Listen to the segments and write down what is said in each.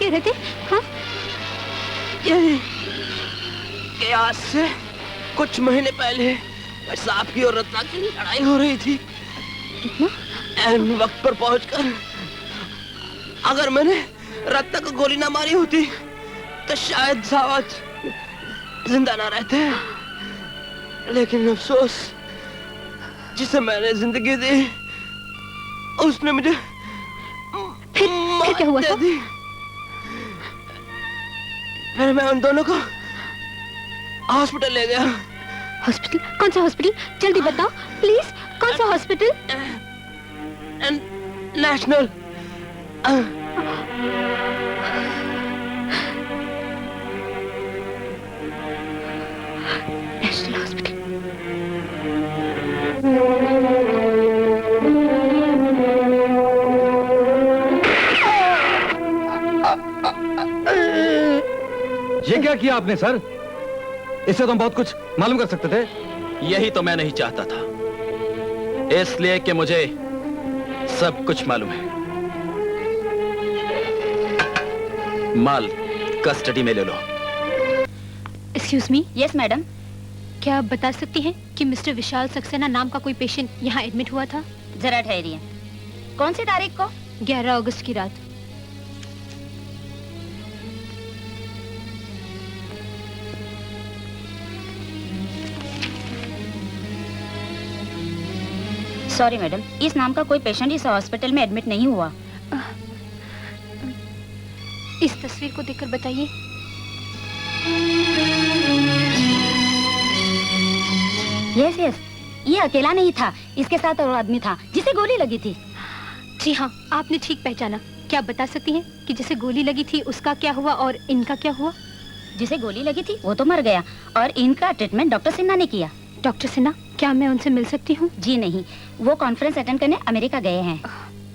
कह रहे थे? हाँ? यही कि आज से कुछ महीने पहले साहब की और रत्ना की लड़ाई हो रही थी। कितना? ऐन वक्त पर पहुंचकर अगर मैंने रत्ना को गोली ना मारी होती तो शायद सावज जिंदा ना रहते। लेकिन अफसोस, जिसे मैंने जिंदगी दी उसने मुझे फिर क्या हुआ था? फिर मैं उन दोनों को हॉस्पिटल ले गया। हॉस्पिटल? कौन सा हॉस्पिटल? जल्दी बताओ प्लीज, कौन सा हॉस्पिटल? नेशनल। National hospital. ये क्या किया आपने सर? इससे तो हम बहुत कुछ मालूम कर सकते थे। यही तो मैं नहीं चाहता था, इसलिए कि मुझे सब कुछ मालूम है। माल कस्टडी में ले लो। Excuse me. Yes madam. क्या आप बता सकती हैं कि मिस्टर विशाल सक्सेना नाम का कोई पेशेंट यहाँ एडमिट हुआ था? जरा ठहरिए। कौन सी तारीख को? 11 अगस्त की रात। सॉरी मैडम, इस नाम का कोई पेशेंट इस हॉस्पिटल में एडमिट नहीं हुआ। इस तस्वीर को देखकर बताइए। यस यस, ये अकेला नहीं था, इसके साथ और आदमी था जिसे गोली लगी थी। जी हाँ, आपने ठीक पहचाना। क्या आप बता सकती हैं कि जिसे गोली लगी थी उसका क्या हुआ और इनका क्या हुआ? जिसे गोली लगी थी वो तो मर गया और इनका ट्रीटमेंट डॉक्टर सिन्हा ने किया। डॉक्टर सिन्हा? क्या मैं उनसे मिल सकती हूँ? जी नहीं, वो कॉन्फ्रेंस अटेंड करने अमेरिका गए हैं।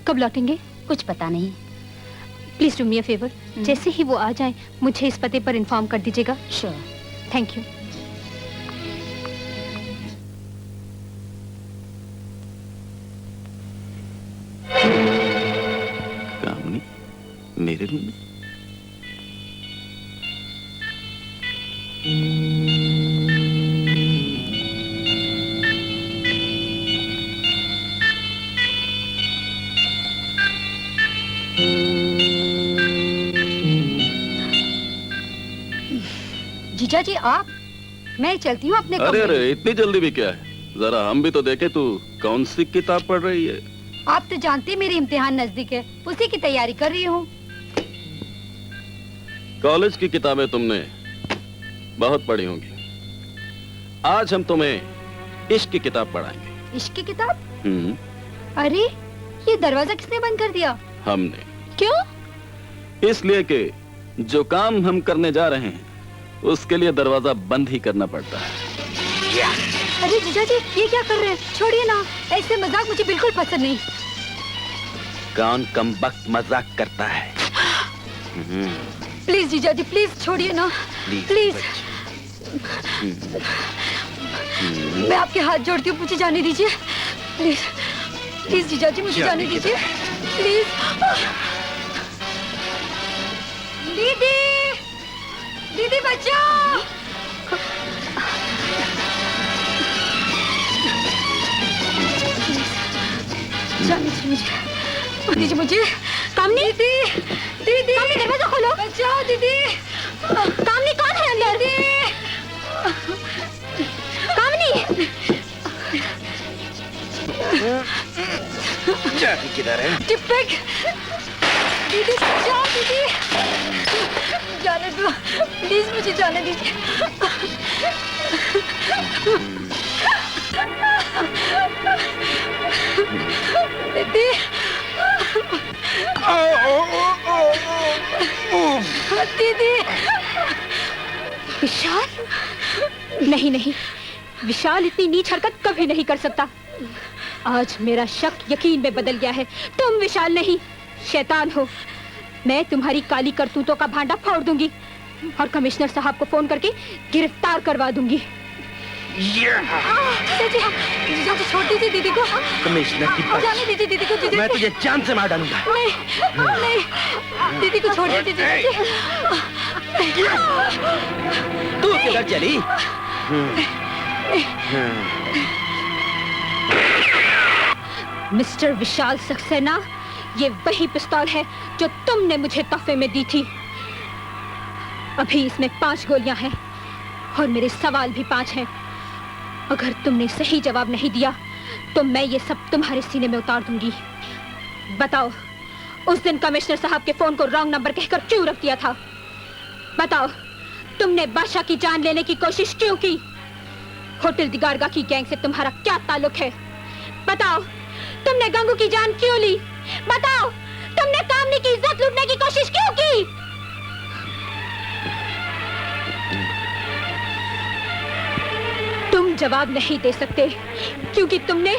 कब लौटेंगे? कुछ पता नहीं। Please do me a favour, जैसे ही वो आ जाएं, मुझे इस पते पर इन्फॉर्म कर दीजिएगा। श्योर। Thank you. कामनी मेरे रूम में? जीजा जी आप? मैं चलती हूँ अपने कमरे। अरे इतनी जल्दी भी क्या है, जरा हम भी तो देखें तू कौन सी किताब पढ़ रही है। आप तो जानते मेरी इम्तिहान नजदीक है, उसी की तैयारी कर रही हूँ। कॉलेज की किताबें तुमने बहुत पढ़ी होंगी। आज हम तुम्हें इश्क की किताब पढ़ाएंगे। इश्क की किताब? अरे ये दरवाजा किसने बंद कर दिया? हमने। क्यों? इसलिए कि जो काम हम करने जा रहे हैं उसके लिए दरवाजा बंद ही करना पड़ता है। अरे जीजा जी ये क्या कर रहे हैं? छोड़िए ना, ऐसे मजाक मुझे बिल्कुल पसंद नहीं। कौन कमबख्त मजाक करता है? प्लीज जीजा जी प्लीज छोड़िए ना, प्लीज। मैं आपके हाथ जोड़ती हूँ, मुझे जाने दीजिए प्लीज। प्लीज जीजा जी मुझे जाने दीजिए प्लीज। दीदी, दीदी बचाओ। जाने दीजिए मुझे। कामनी, दीदी, दीदी, कामनी दरवाजा खोलो। बचाओ दीदी। कामनी कौन है अंदर? दीदी, कामनी। चाबी किधर है? टिप्पक। दीदी बचाओ दीदी। जाने दो प्लीज, मुझे जाने दीजिए। दीदी। दीदी। विशाल? नहीं नहीं, विशाल इतनी नीच हरकत कभी नहीं कर सकता। आज मेरा शक यकीन में बदल गया है। तुम विशाल नहीं, शैतान हो। मैं तुम्हारी काली करतूतों का भांडा फोड़ दूंगी और कमिश्नर साहब को फोन करके गिरफ्तार करवा दूंगी। जीजा जी छोड़ दीजिए दीदी को। कमिश्नर की बच्ची, जाने दीजिए दीदी को। जीजा मैं जी। तुझे जान से मार डालूंगा। नहीं नहीं, दीदी को छोड़ दीजिए। तू किधर चली? मिस्टर विशाल सक्सेना, ये वही पिस्तौल है जो तुमने मुझे तोहफे में दी थी। अभी इसमें 5 गोलियां हैं और मेरे सवाल भी 5 हैं। अगर तुमने सही जवाब नहीं दिया तो मैं ये सब तुम्हारे सीने में उतार दूंगी। बताओ, उस दिन कमिश्नर साहब के फोन को रॉन्ग नंबर कहकर क्यों रख दिया था? बताओ, तुमने बादशाह की जान लेने की कोशिश क्यों की? होटल दिगारगा की गैंग से तुम्हारा क्या ताल्लुक है? बताओ, तुमने गंगू की जान क्यों ली? बताओ, तुमने कामनी की इज्जत लूटने की कोशिश क्यों की? तुम जवाब नहीं दे सकते क्योंकि तुमने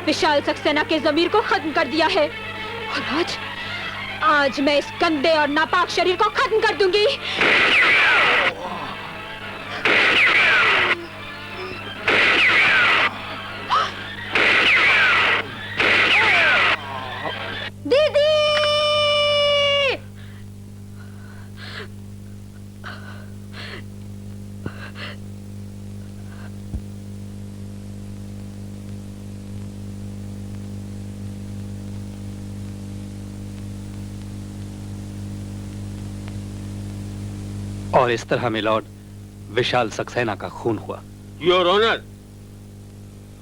विशाल सक्सेना के जमीर को खत्म कर दिया है। और आज मैं इस गंदे और नापाक शरीर को खत्म कर दूंगी। दीदी! और इस तरह मिलॉर्ड विशाल सक्सेना का खून हुआ। योर ऑनर,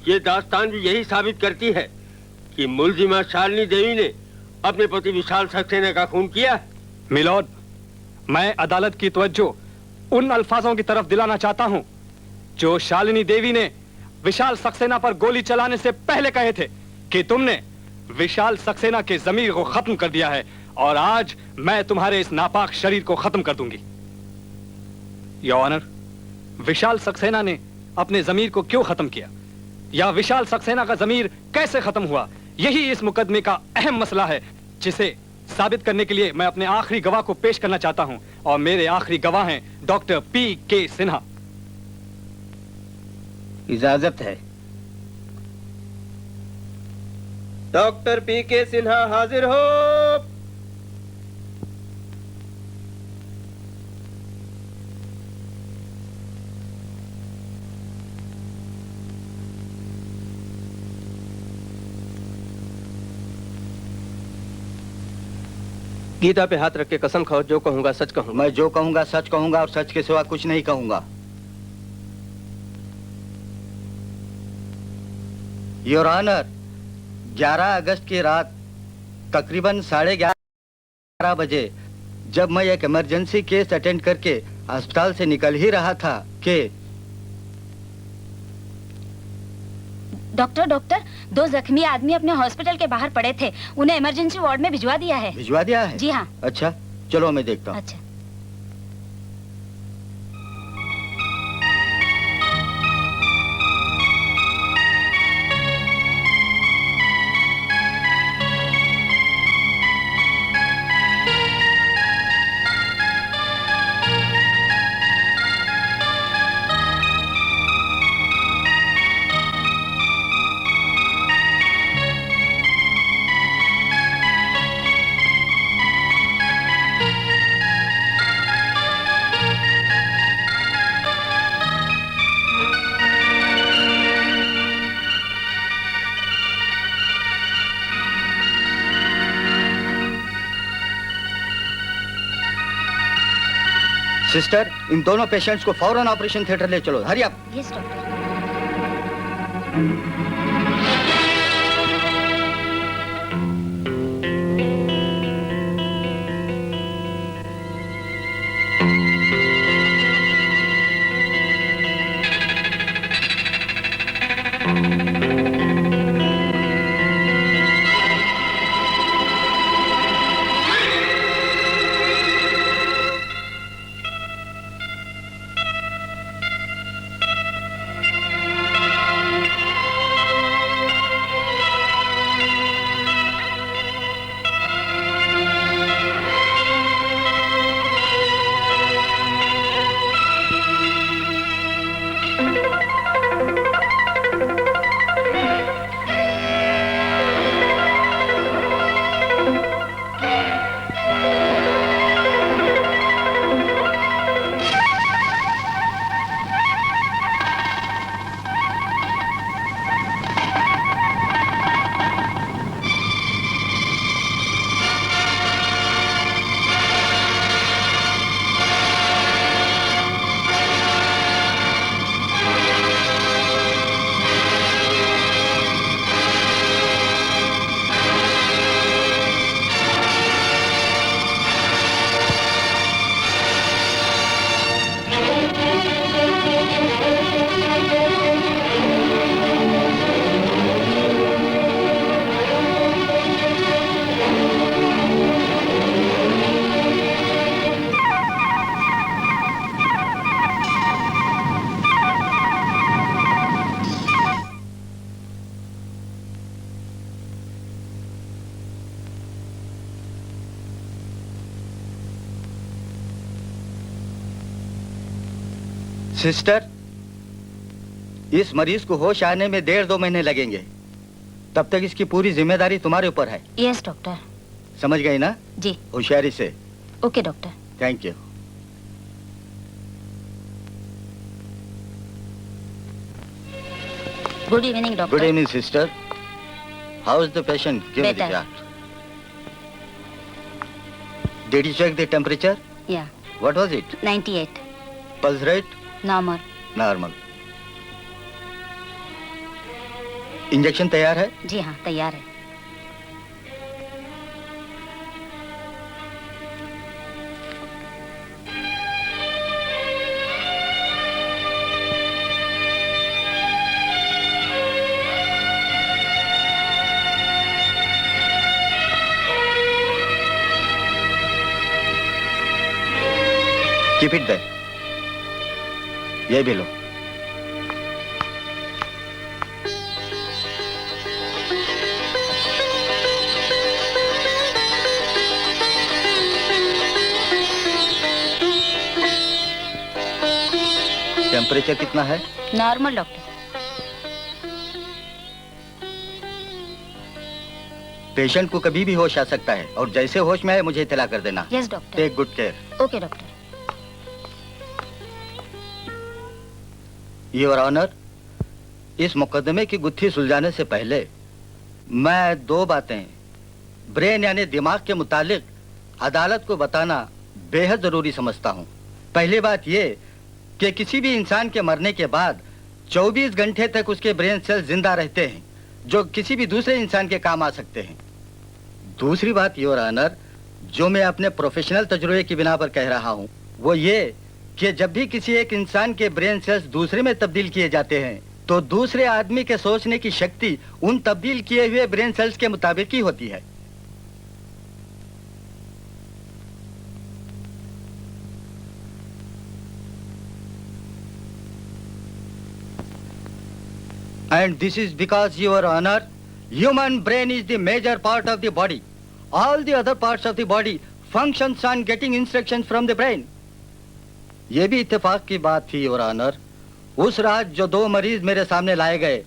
ये दास्तान भी यही साबित करती है कि मुलजिमा शालिनी देवी ने अपने पति विशाल सक्सेना का खून किया। मिलॉर्ड, मैं अदालत की तवज्जो उन अल्फाजों की तरफ दिलाना चाहता हूं जो शालिनी देवी ने विशाल सक्सेना पर गोली चलाने से पहले कहे थे कि तुमने विशाल सक्सेना के जमीर को खत्म कर दिया है और आज मैं तुम्हारे इस नापाक शरीर को खत्म कर दूंगी। योर ऑनर, विशाल सक्सेना ने अपने जमीर को क्यों खत्म किया या विशाल सक्सेना का जमीर कैसे खत्म हुआ, यही इस मुकदमे का अहम मसला है जिसे साबित करने के लिए मैं अपने आखिरी गवाह को पेश करना चाहता हूं। और मेरे आखिरी गवाह हैं डॉक्टर P.K. सिन्हा। इजाजत है। Doctor P.K. सिन्हा हाजिर हो। गीता पे हाथ रख के कसम खाओ, जो कहूंगा सच कहूंगा। मैं जो कहूंगा सच कहूंगा और सच के सिवा कुछ नहीं कहूंगा। योर ऑनर, 11 अगस्त की रात तकरीबन 11:30 बजे जब मैं एक इमरजेंसी केस अटेंड करके अस्पताल से निकल ही रहा था कि डॉक्टर, 2 जख्मी आदमी अपने हॉस्पिटल के बाहर पड़े थे। उन्हें इमरजेंसी वार्ड में भिजवा दिया है। भिजवा दिया है? जी हाँ। अच्छा, चलो मैं देखता हूँ। अच्छा। सिस्टर, इन दोनों पेशेंट्स को फौरन ऑपरेशन थिएटर ले चलो। Hurry up. Yes doctor. Sister, इस मरीज को होश आने में 1.5-2 महीने लगेंगे। तब तक इसकी पूरी जिम्मेदारी तुम्हारे ऊपर है। Yes doctor. समझ गई ना? जी। होशियारी से। Okay doctor. Thank you. Good evening doctor. Good evening sister. How is the patient? Give me the Better. Chart. Did you check the temperature? या What was it? 98 Pulse rate? Normal. Normal. Injection तैयार है? जी हाँ तैयार है। Keep it there. ये भी लो। Temperature कितना है? Normal doctor. पेशेंट को कभी भी होश आ सकता है और जैसे होश में आए मुझे इत्तला कर देना। Yes doctor. Take good care. Okay doctor. Your honour, इस मुकदमे की गुत्थी सुलझाने से पहले मैं 2 बातें ब्रेन यानी दिमाग के मुतालिक अदालत को बताना बेहद जरूरी समझता हूँ। पहली बात ये कि किसी भी इंसान के मरने के बाद 24 घंटे तक उसके ब्रेन सेल जिंदा रहते हैं, जो किसी भी दूसरे इंसान के काम आ सकते हैं। दूसरी बात योर ऑनर, जो मैं अपने प्रोफेशनल तजुर्बे की बिना पर कह रहा हूँ, वो ये कि जब भी किसी एक इंसान के ब्रेन सेल्स दूसरे में तब्दील किए जाते हैं तो दूसरे आदमी के सोचने की शक्ति उन तब्दील किए हुए ब्रेन सेल्स के मुताबिक ही होती है। And this is because, Your Honor, human brain is the major part of the body. All the other parts of the body functions on getting instructions from the brain. ये भी इत्तेफाक की बात थी योर ऑनर। उस रात जो 2 मरीज मेरे सामने लाए गए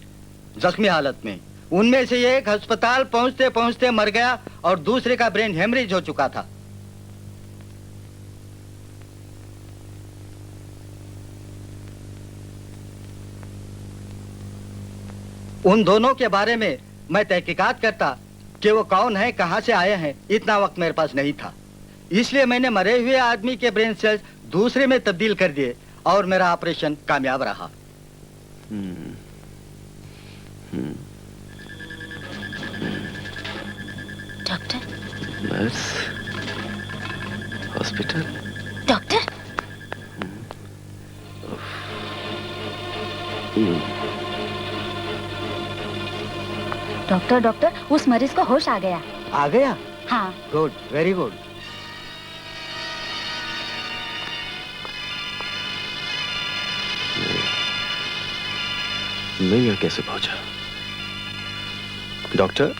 जख्मी हालत में, उनमें से एक अस्पताल पहुंचते पहुंचते मर गया और दूसरे का ब्रेन हेमरेज हो चुका था। उन दोनों के बारे में मैं तहकीकात करता कि वो कौन है, कहां से आए हैं, इतना वक्त मेरे पास नहीं था। इसलिए मैंने मरे हुए आदमी के ब्रेन सेल्स दूसरे में तब्दील कर दिए और मेरा ऑपरेशन कामयाब रहा। Doctor. Nurse, hospital. Doctor. Doctor doctor, उस मरीज को होश आ गया। आ गया? हाँ। Good, very good. मैं यहाँ कैसे पहुंचा? डॉक्टर,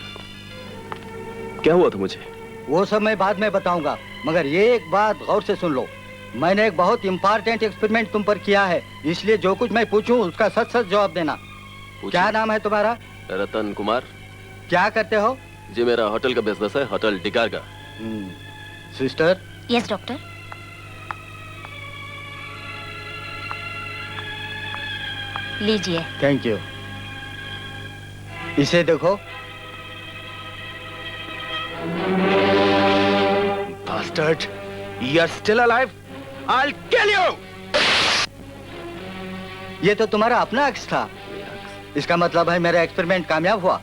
क्या हुआ था मुझे? वो सब मैं बाद में बताऊंगा, मगर ये एक बात गौर से सुन लो। मैंने एक बहुत इंपॉर्टेंट एक्सपेरिमेंट तुम पर किया है, इसलिए जो कुछ मैं पूछूं उसका सच सच जवाब देना। क्या नाम है तुम्हारा? रतन कुमार। क्या करते हो? जी मेरा होटल का बिजनेस है, होटल डिकार का। सिस्टर। Yes doctor. लीजिए। Thank you. इसे देखो। Bastard, you're still alive? I'll kill you! ये तो तुम्हारा अपना अक्स था। इसका मतलब है मेरा एक्सपेरिमेंट कामयाब हुआ।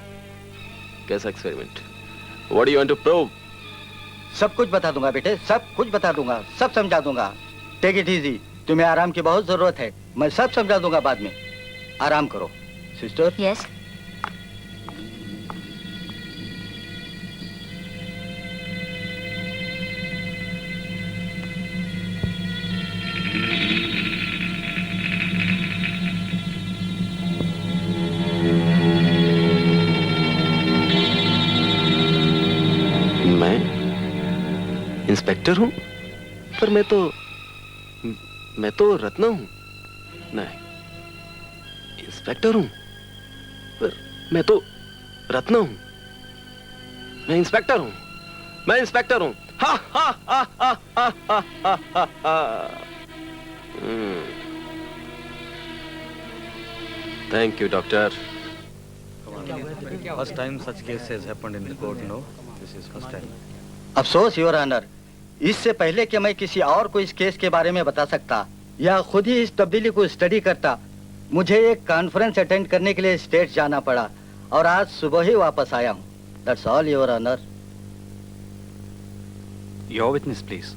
कैसा experiment? What do you want to prove? सब कुछ बता दूंगा बेटे, सब कुछ बता दूंगा, सब समझा दूंगा। टेक इट इजी, तुम्हें आराम की बहुत जरूरत है। मैं सब समझा दूंगा बाद में। आराम करो सिस्टर। यस। मैं इंस्पेक्टर हूं, पर मैं तो रत्ना हूं। नहीं, इंस्पेक्टर हूं, पर मैं तो रत्ना हूं। मैं इंस्पेक्टर हूं, मैं इंस्पेक्टर हूं। हा हा हा हा हा हा हा हा हा। Thank you doctor. First time such case has happened in the court, no? This is first time. अफसोस योर ऑनर, इससे पहले कि मैं किसी और को इस केस के बारे में बता सकता या खुद ही इस तब्दीली को स्टडी करता, मुझे एक कॉन्फ्रेंस अटेंड करने के लिए स्टेट जाना पड़ा और आज सुबह ही वापस आया हूँ। That's all, your honour. Your witness, please.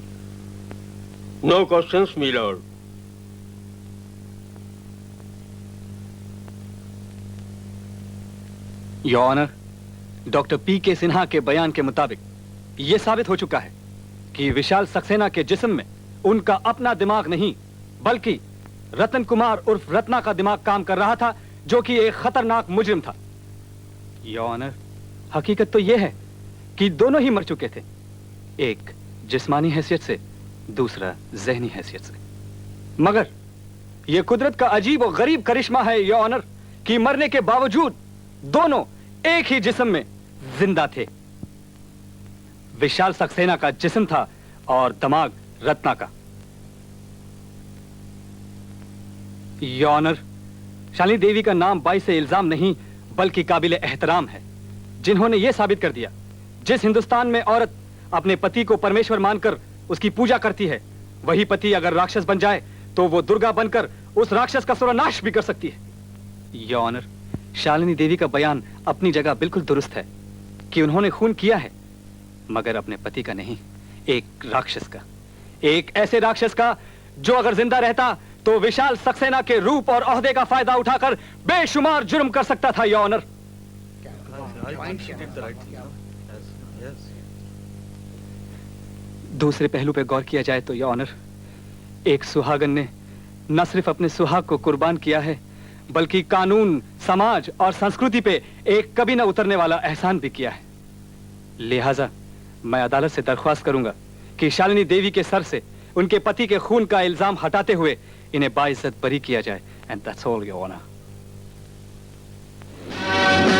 No questions my lord। Your Honor, doctor P K. Sinha के बयान के मुताबिक यह साबित हो चुका है कि विशाल सक्सेना के जिस्म में उनका अपना दिमाग नहीं, बल्कि रतन कुमार उर्फ रत्ना का दिमाग काम कर रहा था, जो कि एक खतरनाक मुजरिम था। Your Honor, हकीकत तो यह है कि दोनों ही मर चुके थे, एक जिस्मानी हैसियत से, दूसरा ज़हनी हैसियत से। मगर यह कुदरत का अजीब और गरीब करिश्मा है Your Honor, कि मरने के बावजूद दोनों एक ही जिस्म में जिंदा थे। विशाल सक्सेना का जिस्म था और दिमाग रत्ना का। Your Honor, शालिनी देवी का नाम बाइस से इल्जाम नहीं बल्कि काबिल एहतराम है, जिन्होंने यह साबित कर दिया जिस हिंदुस्तान में औरत अपने पति को परमेश्वर मानकर उसकी पूजा करती है, वही पति अगर राक्षस बन जाए तो वो दुर्गा बनकर उस राक्षस का सर्वनाश भी कर सकती है। Your Honor, शालिनी देवी का बयान अपनी जगह बिल्कुल दुरुस्त है कि उन्होंने खून किया है, मगर अपने पति का नहीं, एक राक्षस का, एक ऐसे राक्षस का जो अगर जिंदा रहता तो विशाल सक्सेना के रूप और ओहदे का फायदा उठाकर बेशुमार जुर्म कर सकता था Your Honor। दूसरे पहलू पे गौर किया जाए तो Your Honor, एक सुहागन ने न सिर्फ अपने सुहाग को कुर्बान किया है, बल्कि कानून, समाज और संस्कृति पे एक कभी न उतरने वाला एहसान भी किया है। लिहाजा मैं अदालत से दरख्वास्त करूंगा कि शालिनी देवी के सर से उनके पति के खून का इल्जाम हटाते हुए इन्हें बाइज्जत बरी किया जाए। And that's all your honour.